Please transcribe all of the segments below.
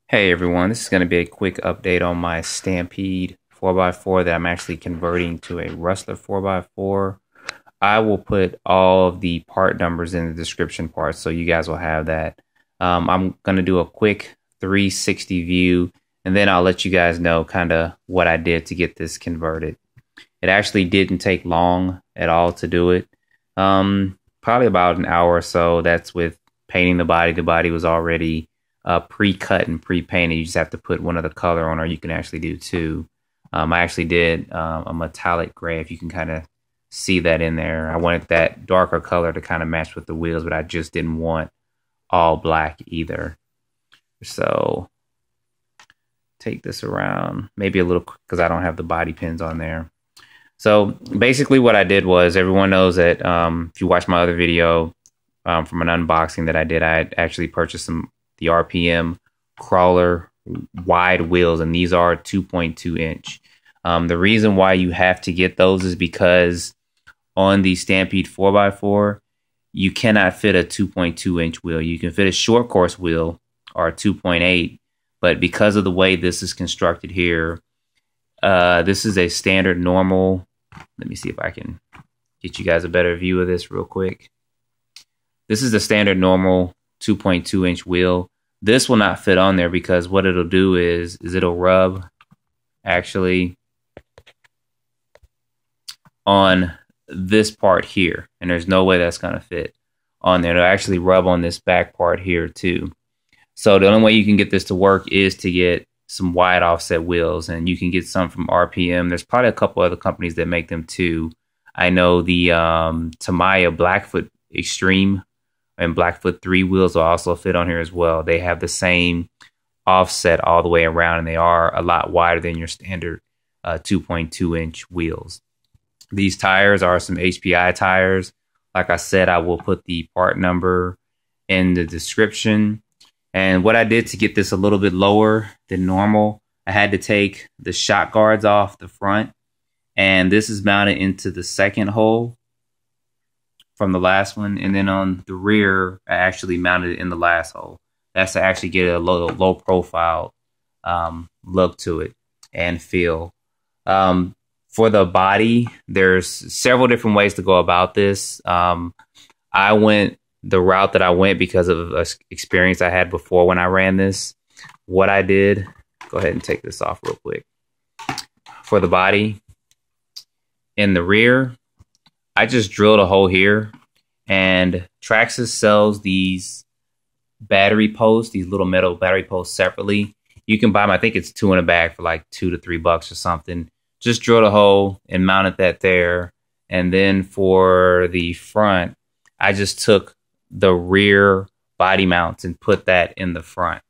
Hey everyone, this is going to be a quick update on my Stampede 4x4 that I'm actually converting to a Rustler 4x4. I will put all of the part numbers in the description part so you guys will have that. I'm going to do a quick 360 view and then I'll let you guys know kind of what I did to get this converted. It actually didn't take long at all to do it. Probably about an hour or so. That's with painting the body. The body was already pre-cut and pre-painted. You just have to put one of the color on, or you can actually do two. I actually did a metallic gray, if you can kind of see that in there. I wanted that darker color to kind of match with the wheels, but I just didn't want all black either. So take this around, maybe a little, because I don't have the body pins on there. So basically what I did was, everyone knows that if you watch my other video from an unboxing that I did, I actually purchased the RPM crawler wide wheels, and these are 2.2 inch. The reason why you have to get those is because on the Stampede 4x4, you cannot fit a 2.2 inch wheel. You can fit a short course wheel or a 2.8, but because of the way this is constructed here, this is a standard normal. Let me see if I can get you guys a better view of this real quick. This is the standard normal 2.2 inch wheel. This will not fit on there because what it'll do is it'll rub actually on this part here, and there's no way that's going to fit on there. It'll actually rub on this back part here too. So the only way you can get this to work is to get some wide offset wheels, and you can get some from RPM. There's probably a couple other companies that make them too. I know the Tamiya Blackfoot Extreme and Blackfoot 3 wheels will also fit on here as well. They have the same offset all the way around, and they are a lot wider than your standard 2.2 inch wheels. These tires are some HPI tires. Like I said, I will put the part number in the description. And what I did to get this a little bit lower than normal, I had to take the shock guards off the front, and this is mounted into the second hole from the last one, and then on the rear I actually mounted it in the last hole. That's to actually get a low profile look to it and feel. For the body, there's several different ways to go about this. I went the route that I went because of an experience I had before when I ran this. What I did, go ahead and take this off real quick. For the body, in the rear, I just drilled a hole here, and Traxxas sells these battery posts, these little metal battery posts separately. You can buy them, I think it's 2 in a bag for like $2 to $3 or something. Just drilled a hole and mounted that there. And then for the front, I just took the rear body mounts and put that in the front.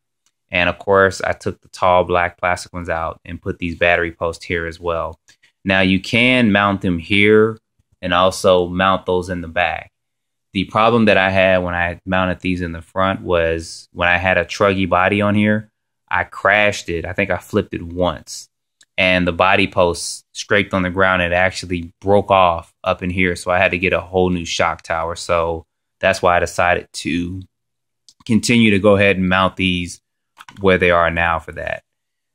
And of course, I took the tall black plastic ones out and put these battery posts here as well. Now you can mount them here and also mount those in the back. The problem that I had when I mounted these in the front was when I had a truggy body on here, I crashed it. I think I flipped it once, and the body post scraped on the ground. It actually broke off up in here, so I had to get a whole new shock tower. So that's why I decided to continue to go ahead and mount these where they are now for that.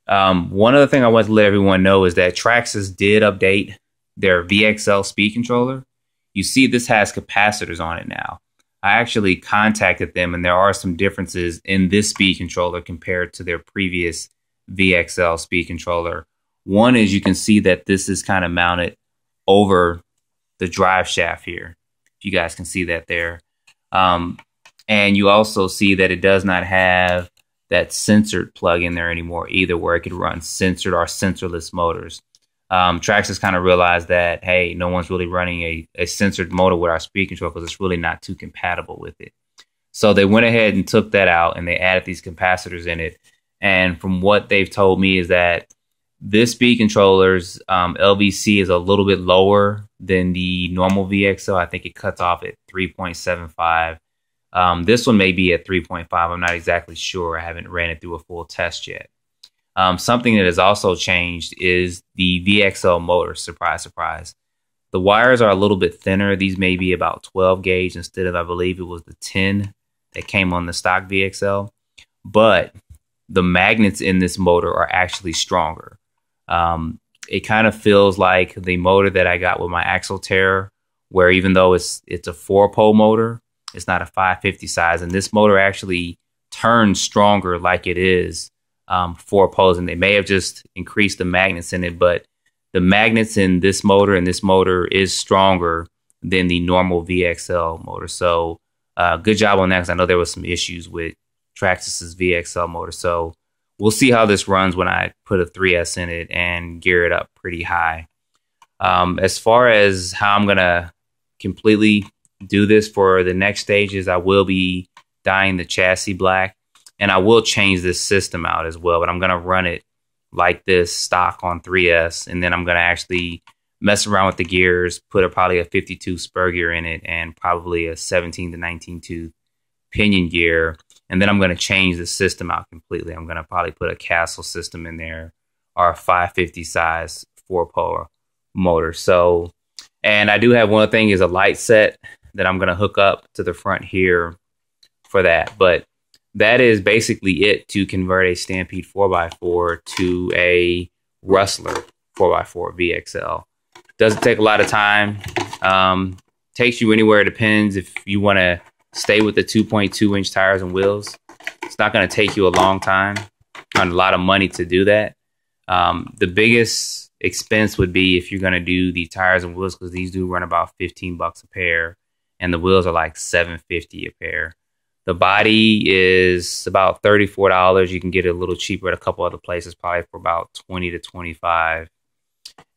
One other thing I want to let everyone know is that Traxxas did update their Vxl Speed Controller. You see this has capacitors on it now. I actually contacted them, and there are some differences in this speed controller compared to their previous Vxl Speed Controller. One is you can see that this is kind of mounted over the drive shaft here. If you guys can see that there. And you also see that it does not have that censored plug in there anymore either, where it could run censored or sensorless motors. Traxxas kind of realized that, hey, no one's really running a censored motor with our speed control because it's really not too compatible with it. So they went ahead and took that out, and they added these capacitors in it. And from what they've told me is that this speed controller's LVC is a little bit lower than the normal VXL. I think it cuts off at 3.75. This one may be at 3.5. I'm not exactly sure. I haven't ran it through a full test yet. Something that has also changed is the Vxl Motor. Surprise, surprise. The wires are a little bit thinner. These may be about 12 gauge instead of, I believe it was the 10 that came on the stock VXL. But the magnets in this motor are actually stronger. It kind of feels like the motor that I got with my Axle Terror, where even though it's a 4-pole motor, it's not a 550 size, and this motor actually turns stronger like it is 4 poles, and they may have just increased the magnets in it, but the magnets in this motor and this motor is stronger than the normal VXL motor. So good job on that, because I know there was some issues with Traxxas's VXL motor. So we'll see how this runs when I put a 3S in it and gear it up pretty high. As far as how I'm gonna completely do this for the next stages, I will be dyeing the chassis black, and I will change this system out as well, but I'm gonna run it like this stock on 3S, and then I'm gonna actually mess around with the gears, put probably a 52 spur gear in it and probably a 17 to 19 tooth pinion gear, and then I'm gonna change the system out completely. I'm gonna probably put a Castle system in there or a 550 size 4-pole motor. So, and I do have one thing, is a light set that I'm gonna hook up to the front here for that. But that is basically it to convert a Stampede 4x4 to a Rustler 4x4 VXL. Doesn't take a lot of time. Takes you anywhere. It depends if you want to stay with the 2.2 inch tires and wheels. It's not going to take you a long time and a lot of money to do that. The biggest expense would be if you're going to do the tires and wheels, because these do run about $15 a pair, and the wheels are like $7.50 a pair. The body is about $34. You can get it a little cheaper at a couple other places, probably for about $20 to $25.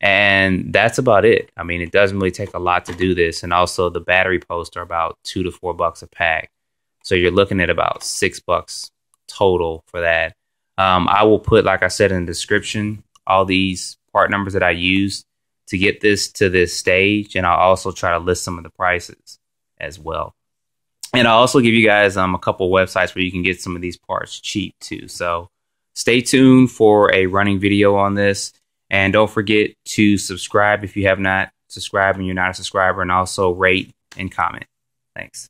And that's about it. I mean, it doesn't really take a lot to do this. And also the battery posts are about $2 to $4 a pack. So you're looking at about $6 total for that. I will put, like I said in the description, all these part numbers that I used to get this to this stage. And I'll also try to list some of the prices as well. And I'll also give you guys a couple websites where you can get some of these parts cheap too. So stay tuned for a running video on this. And don't forget to subscribe if you have not subscribed and you're not a subscriber, and also rate and comment. Thanks.